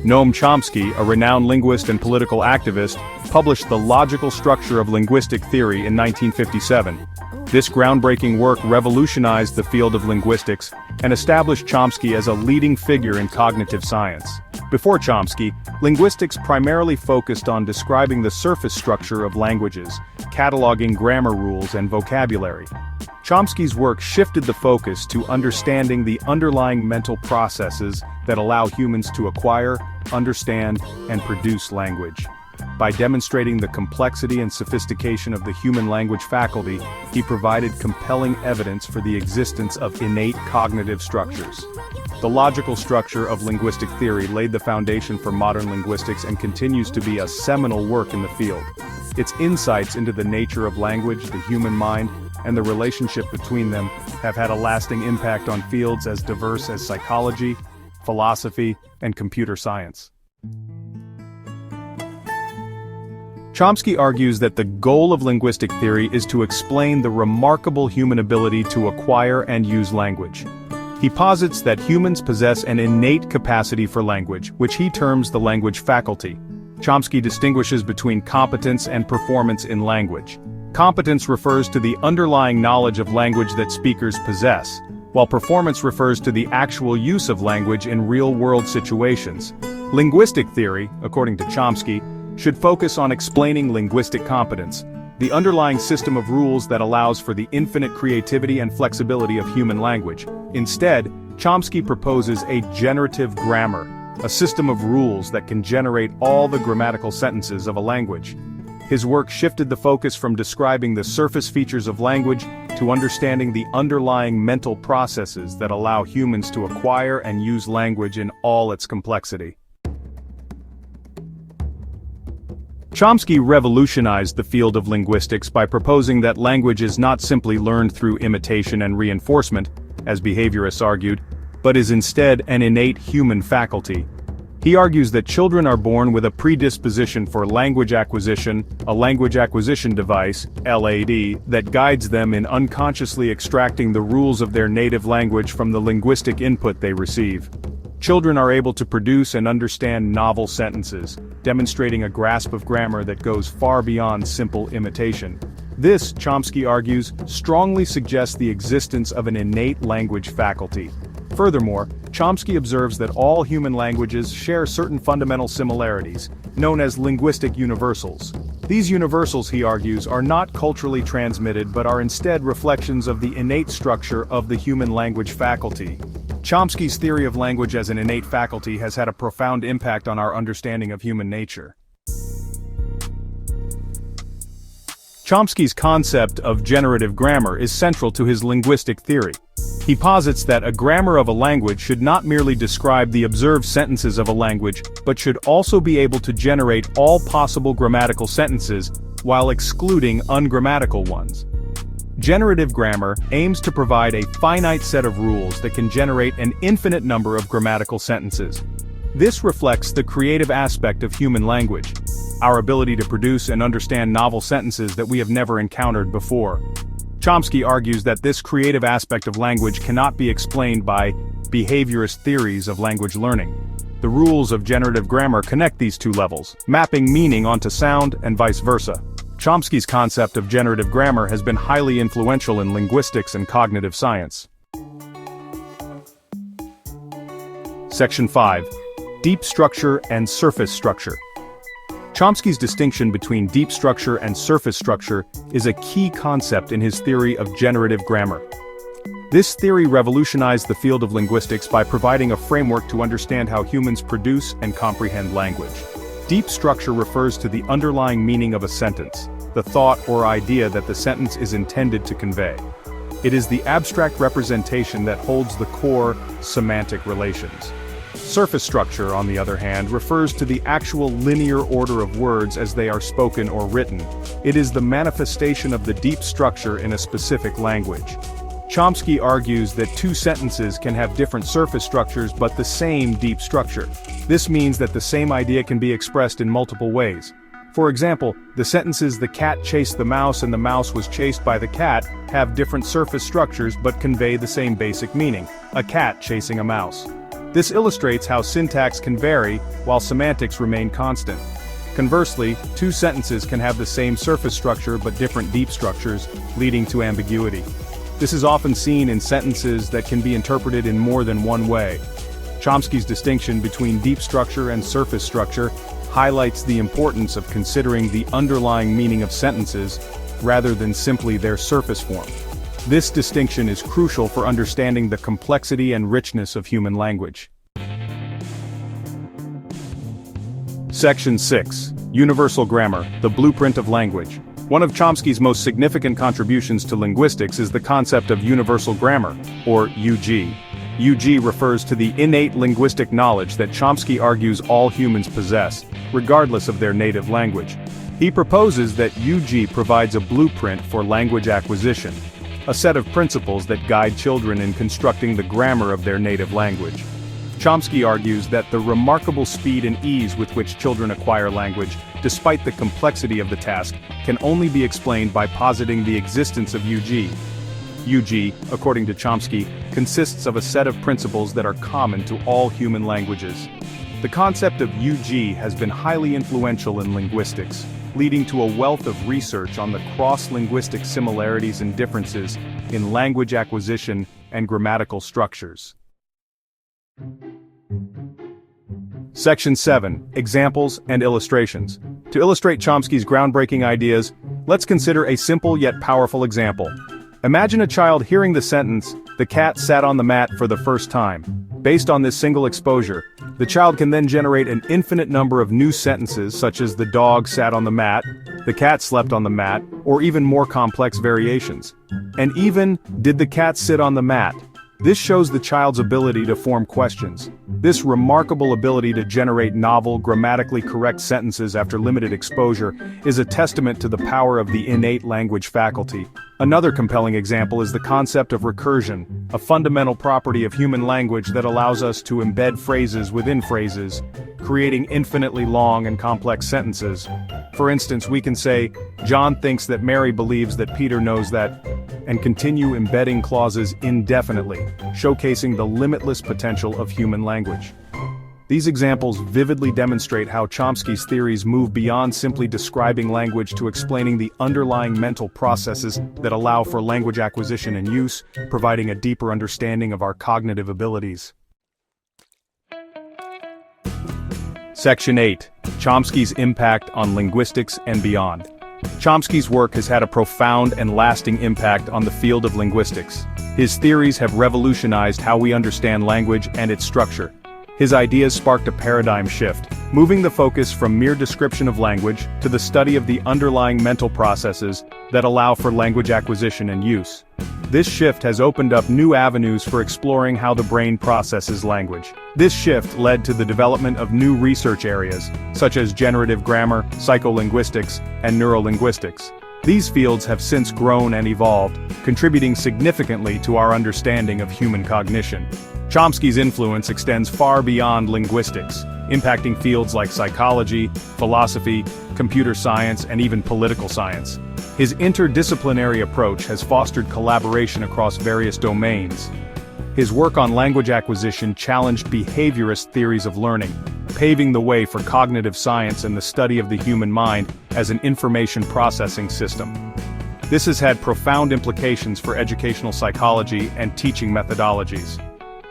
Noam Chomsky, a renowned linguist and political activist, published The Logical Structure of Linguistic Theory in 1957. This groundbreaking work revolutionized the field of linguistics and established Chomsky as a leading figure in cognitive science. Before Chomsky, linguistics primarily focused on describing the surface structure of languages, cataloging grammar rules and vocabulary. Chomsky's work shifted the focus to understanding the underlying mental processes that allow humans to acquire, understand, and produce language. By demonstrating the complexity and sophistication of the human language faculty, he provided compelling evidence for the existence of innate cognitive structures. The logical structure of linguistic theory laid the foundation for modern linguistics and continues to be a seminal work in the field. Its insights into the nature of language, the human mind, and the relationship between them have had a lasting impact on fields as diverse as psychology, philosophy, and computer science. Chomsky argues that the goal of linguistic theory is to explain the remarkable human ability to acquire and use language. He posits that humans possess an innate capacity for language, which he terms the language faculty. Chomsky distinguishes between competence and performance in language. Competence refers to the underlying knowledge of language that speakers possess, while performance refers to the actual use of language in real-world situations. Linguistic theory, according to Chomsky, should focus on explaining linguistic competence, the underlying system of rules that allows for the infinite creativity and flexibility of human language. Instead, Chomsky proposes a generative grammar, a system of rules that can generate all the grammatical sentences of a language. His work shifted the focus from describing the surface features of language to understanding the underlying mental processes that allow humans to acquire and use language in all its complexity. Chomsky revolutionized the field of linguistics by proposing that language is not simply learned through imitation and reinforcement, as behaviorists argued, but is instead an innate human faculty. He argues that children are born with a predisposition for language acquisition, a language acquisition device, LAD, that guides them in unconsciously extracting the rules of their native language from the linguistic input they receive. Children are able to produce and understand novel sentences, demonstrating a grasp of grammar that goes far beyond simple imitation. This, Chomsky argues, strongly suggests the existence of an innate language faculty. Furthermore, Chomsky observes that all human languages share certain fundamental similarities, known as linguistic universals. These universals, he argues, are not culturally transmitted but are instead reflections of the innate structure of the human language faculty. Chomsky's theory of language as an innate faculty has had a profound impact on our understanding of human nature. Chomsky's concept of generative grammar is central to his linguistic theory. He posits that a grammar of a language should not merely describe the observed sentences of a language, but should also be able to generate all possible grammatical sentences, while excluding ungrammatical ones. Generative grammar aims to provide a finite set of rules that can generate an infinite number of grammatical sentences. This reflects the creative aspect of human language, our ability to produce and understand novel sentences that we have never encountered before. Chomsky argues that this creative aspect of language cannot be explained by behaviorist theories of language learning. The rules of generative grammar connect these two levels, mapping meaning onto sound and vice versa. Chomsky's concept of generative grammar has been highly influential in linguistics and cognitive science. Section 5. Deep structure and surface structure. Chomsky's distinction between deep structure and surface structure is a key concept in his theory of generative grammar. This theory revolutionized the field of linguistics by providing a framework to understand how humans produce and comprehend language. Deep structure refers to the underlying meaning of a sentence, the thought or idea that the sentence is intended to convey. It is the abstract representation that holds the core semantic relations. Surface structure, on the other hand, refers to the actual linear order of words as they are spoken or written. It is the manifestation of the deep structure in a specific language. Chomsky argues that two sentences can have different surface structures but the same deep structure. This means that the same idea can be expressed in multiple ways. For example, the sentences "the cat chased the mouse" and "the mouse was chased by the cat" have different surface structures but convey the same basic meaning: a cat chasing a mouse. This illustrates how syntax can vary, while semantics remain constant. Conversely, two sentences can have the same surface structure but different deep structures, leading to ambiguity. This is often seen in sentences that can be interpreted in more than one way. Chomsky's distinction between deep structure and surface structure highlights the importance of considering the underlying meaning of sentences, rather than simply their surface form. This distinction is crucial for understanding the complexity and richness of human language. Section 6. Universal Grammar, the Blueprint of Language. One of Chomsky's most significant contributions to linguistics is the concept of universal grammar, or UG. UG refers to the innate linguistic knowledge that Chomsky argues all humans possess, regardless of their native language. He proposes that UG provides a blueprint for language acquisition, a set of principles that guide children in constructing the grammar of their native language. Chomsky argues that the remarkable speed and ease with which children acquire language, despite the complexity of the task, can only be explained by positing the existence of UG. UG, according to Chomsky, consists of a set of principles that are common to all human languages. The concept of UG has been highly influential in linguistics, leading to a wealth of research on the cross-linguistic similarities and differences in language acquisition and grammatical structures. Section 7. Examples and Illustrations. To illustrate Chomsky's groundbreaking ideas, let's consider a simple yet powerful example. Imagine a child hearing the sentence, "The cat sat on the mat for the first time." Based on this single exposure, the child can then generate an infinite number of new sentences such as "the dog sat on the mat," "the cat slept on the mat," or even more complex variations. And even, "Did the cat sit on the mat?" This shows the child's ability to form questions. This remarkable ability to generate novel, grammatically correct sentences after limited exposure is a testament to the power of the innate language faculty. Another compelling example is the concept of recursion, a fundamental property of human language that allows us to embed phrases within phrases, creating infinitely long and complex sentences. For instance, we can say, "John thinks that Mary believes that Peter knows that," and continue embedding clauses indefinitely, showcasing the limitless potential of human language. These examples vividly demonstrate how Chomsky's theories move beyond simply describing language to explaining the underlying mental processes that allow for language acquisition and use, providing a deeper understanding of our cognitive abilities. Section 8. Chomsky's Impact on Linguistics and Beyond. Chomsky's work has had a profound and lasting impact on the field of linguistics. His theories have revolutionized how we understand language and its structure. His ideas sparked a paradigm shift, moving the focus from mere description of language to the study of the underlying mental processes that allow for language acquisition and use. This shift has opened up new avenues for exploring how the brain processes language. This shift led to the development of new research areas, such as generative grammar, psycholinguistics, and neurolinguistics. These fields have since grown and evolved, contributing significantly to our understanding of human cognition. Chomsky's influence extends far beyond linguistics, impacting fields like psychology, philosophy, computer science, and even political science. His interdisciplinary approach has fostered collaboration across various domains. His work on language acquisition challenged behaviorist theories of learning, paving the way for cognitive science and the study of the human mind as an information processing system. This has had profound implications for educational psychology and teaching methodologies.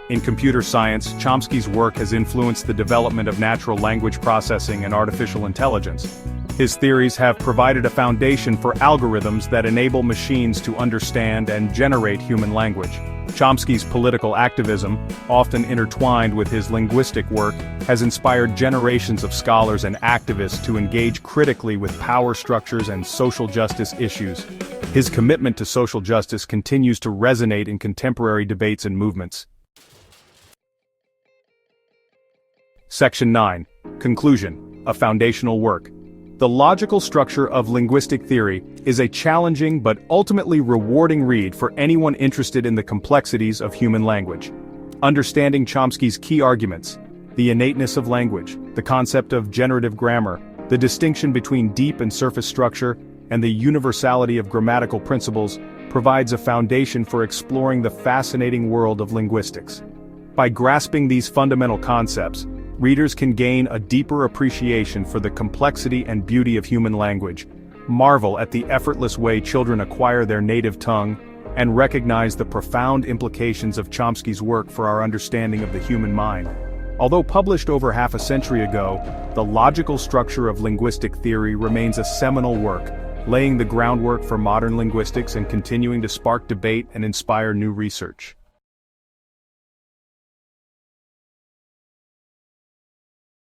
In computer science, Chomsky's work has influenced the development of natural language processing and artificial intelligence. His theories have provided a foundation for algorithms that enable machines to understand and generate human language. Chomsky's political activism, often intertwined with his linguistic work, has inspired generations of scholars and activists to engage critically with power structures and social justice issues. His commitment to social justice continues to resonate in contemporary debates and movements. Section 9. Conclusion. A foundational work. The logical structure of linguistic theory is a challenging but ultimately rewarding read for anyone interested in the complexities of human language. Understanding Chomsky's key arguments, the innateness of language, the concept of generative grammar, the distinction between deep and surface structure, and the universality of grammatical principles, provides a foundation for exploring the fascinating world of linguistics. By grasping these fundamental concepts, readers can gain a deeper appreciation for the complexity and beauty of human language, marvel at the effortless way children acquire their native tongue, and recognize the profound implications of Chomsky's work for our understanding of the human mind. Although published over half a century ago, The Logical Structure of Linguistic Theory remains a seminal work, laying the groundwork for modern linguistics and continuing to spark debate and inspire new research.